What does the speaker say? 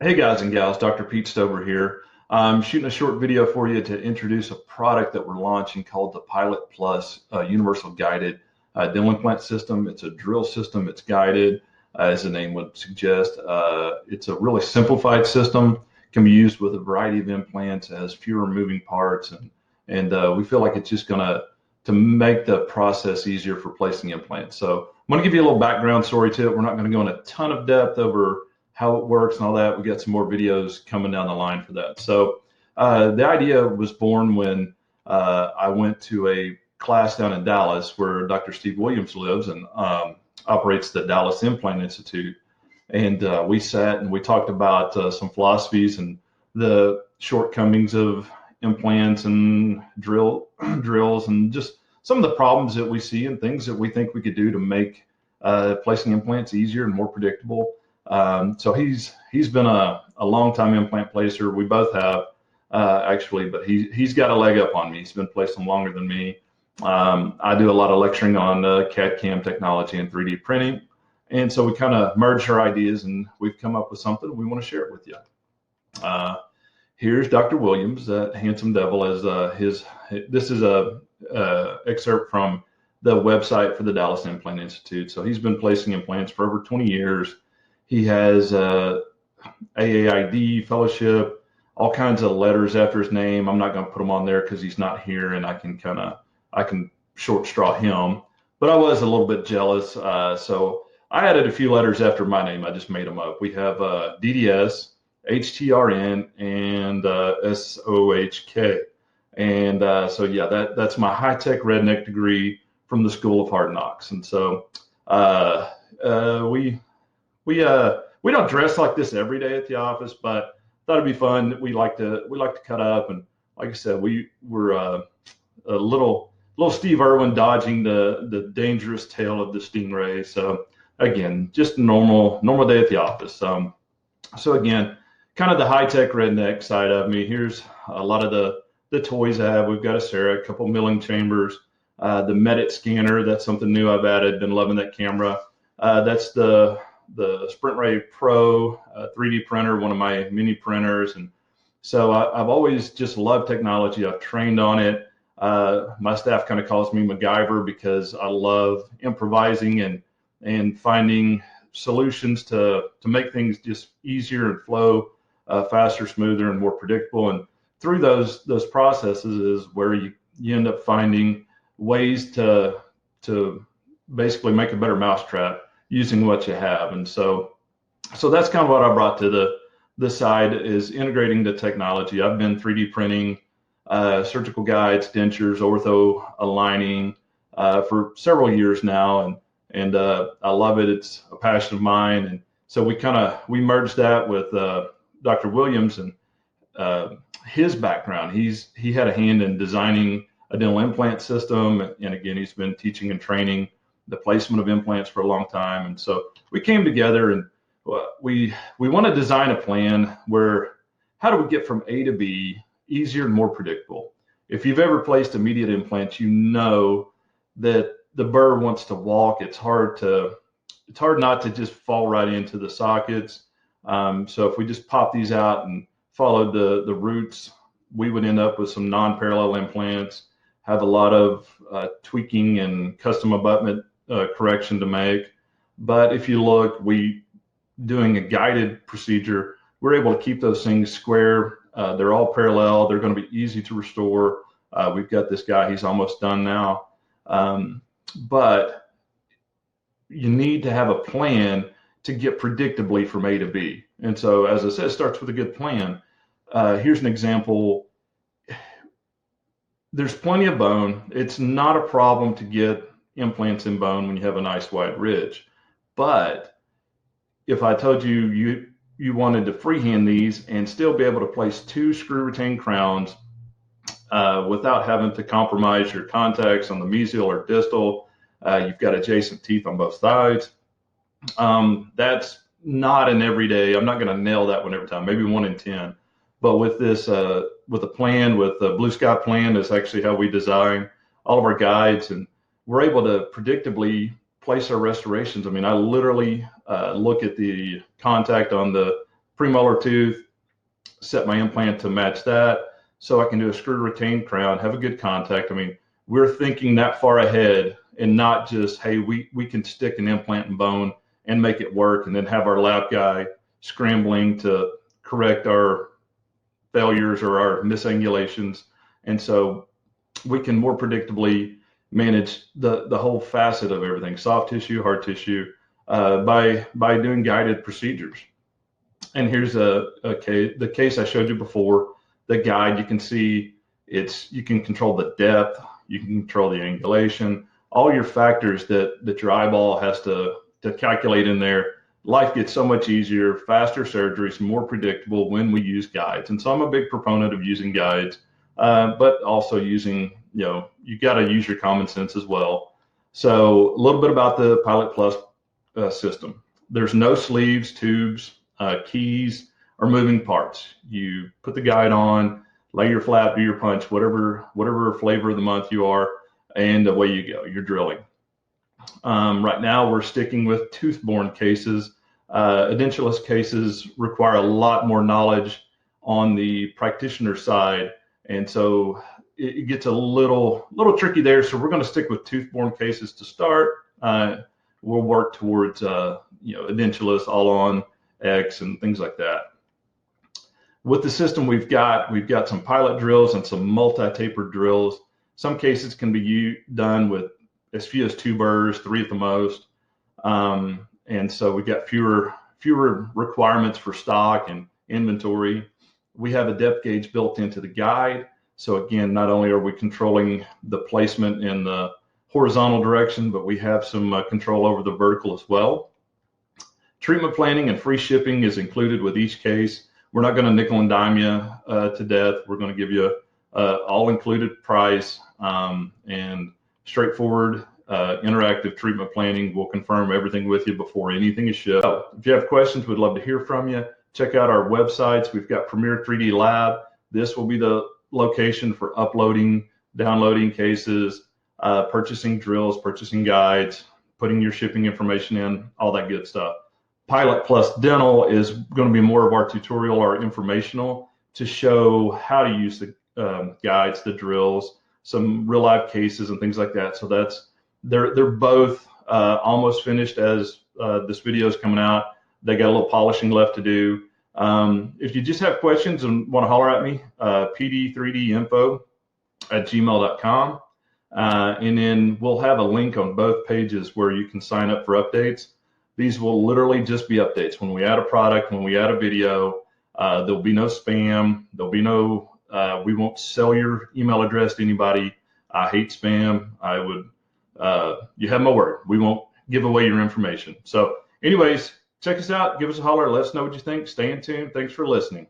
Hey guys and gals, Dr. Pete Stover here. I'm shooting a short video for you to introduce a product that we're launching called the Pilot Plus Universal Guided Dental Implant System. It's a drill system, it's guided, as the name would suggest. It's a really simplified system, can be used with a variety of implants, has fewer moving parts, and we feel like it's just to make the process easier for placing implants. So I'm going to give you a little background story to it. We're not going to go in a ton of depth over how it works and all that. We got some more videos coming down the line for that. So the idea was born when I went to a class down in Dallas where Dr. Steve Williams lives and operates the Dallas Implant Institute. And we sat and we talked about some philosophies and the shortcomings of implants and drills and just some of the problems that we see and things that we think we could do to make placing implants easier and more predictable. So he's been a long time implant placer. We both have actually, but he's got a leg up on me. He's been placing longer than me. I do a lot of lecturing on CAD/CAM technology and 3D printing, and so we kind of merged our ideas, and we've come up with something. We want to share it with you. Here's Dr. Williams, that handsome devil, as this is a excerpt from the website for the Dallas Implant Institute. So he's been placing implants for over 20 years. He has AAID fellowship, all kinds of letters after his name. I'm not going to put them on there because he's not here, and I can short straw him. But I was a little bit jealous, so I added a few letters after my name. I just made them up. We have DDS, HTRN, and SOHK. And so yeah, that's my high-tech redneck degree from the School of Hard Knocks. And so we don't dress like this every day at the office, but thought it'd be fun. We like to cut up, and like I said, we're a little Steve Irwin dodging the dangerous tail of the stingray. So again, just a normal day at the office. So again, kind of the high tech redneck side of me. Here's a lot of the toys I have. We've got a Sarah, a couple milling chambers, the Medit scanner. That's something new I've added. Been loving that camera. That's the Sprint Ray Pro 3D printer, one of my mini printers. And so I've always just loved technology. I've trained on it. My staff kind of calls me MacGyver because I love improvising and finding solutions to make things just easier and flow faster, smoother, and more predictable. And through those processes is where you end up finding ways to basically make a better mousetrap using what you have. And so that's kind of what I brought to the side, is integrating the technology. I've been 3D printing surgical guides, dentures, ortho aligning for several years now, and I love it. It's a passion of mine. And so we merged that with Dr. Williams and his background. He had a hand in designing a dental implant system, and again, he's been teaching and training the placement of implants for a long time. And so we came together, and we want to design a plan where, how do we get from A to B easier and more predictable? If you've ever placed immediate implants, you know that the burr wants to walk. It's hard not to just fall right into the sockets. So if we just pop these out and followed the roots, we would end up with some non-parallel implants, have a lot of tweaking and custom abutment correction to make. But if you look, doing a guided procedure, we're able to keep those things square. They're all parallel. They're going to be easy to restore. We've got this guy, he's almost done now. But you need to have a plan to get predictably from A to B. And so, as I said, it starts with a good plan. Here's an example. There's plenty of bone. It's not a problem to get implants in bone when you have a nice wide ridge. But if I told you wanted to freehand these and still be able to place 2 screw retained crowns without having to compromise your contacts on the mesial or distal, you've got adjacent teeth on both sides. That's not an everyday. I'm not going to nail that one every time, maybe 1 in 10. But with this, with a plan, with the Blue Sky plan, is actually how we design all of our guides, and we're able to predictably place our restorations. I mean, I literally look at the contact on the premolar tooth, set my implant to match that, so I can do a screw retained crown, have a good contact. I mean, we're thinking that far ahead and not just, hey, we can stick an implant in bone and make it work and then have our lab guy scrambling to correct our failures or our misangulations. And so we can more predictably manage the whole facet of everything, soft tissue, hard tissue, by doing guided procedures. And here's a case, the case I showed you before, the guide. You can see you can control the depth, you can control the angulation, all your factors that your eyeball has to calculate in there. Life gets so much easier, faster surgeries, more predictable when we use guides. And so I'm a big proponent of using guides, but also using, you got to use your common sense as well. So a little bit about the Pilot Plus system. There's no sleeves, tubes, keys, or moving parts. You put the guide on, lay your flat, do your punch, whatever flavor of the month you are, and away you go. You're drilling. Right now, we're sticking with tooth-borne cases. Edentulous cases require a lot more knowledge on the practitioner side, and so it gets a little tricky there. So we're going to stick with tooth-borne cases to start. We'll work towards edentulous, all-on X, and things like that. With the system we've got some pilot drills and some multi-tapered drills. Some cases can be done with as few as 2 burrs, 3 at the most. And so we've got fewer requirements for stock and inventory. We have a depth gauge built into the guide. So again, not only are we controlling the placement in the horizontal direction, but we have some control over the vertical as well. Treatment planning and free shipping is included with each case. We're not going to nickel and dime you to death. We're going to give you all-included price and straightforward interactive treatment planning. We'll confirm everything with you before anything is shipped. So if you have questions, we'd love to hear from you. Check out our websites. We've got Premier 3D Lab. This will be the location for uploading, downloading cases, purchasing drills, purchasing guides, putting your shipping information in, all that good stuff. Pilot Plus Dental is going to be more of our tutorial or informational to show how to use the guides, the drills, some real life cases and things like that. So they're both almost finished as this video is coming out. They got a little polishing left to do. If you just have questions and want to holler at me, pd3dinfo@gmail.com. And then we'll have a link on both pages where you can sign up for updates. These will literally just be updates. When we add a product, when we add a video, there'll be no spam. There'll be no, we won't sell your email address to anybody. I hate spam. You have my word. We won't give away your information. So anyways, check us out. Give us a holler. Let us know what you think. Stay in tune. Thanks for listening.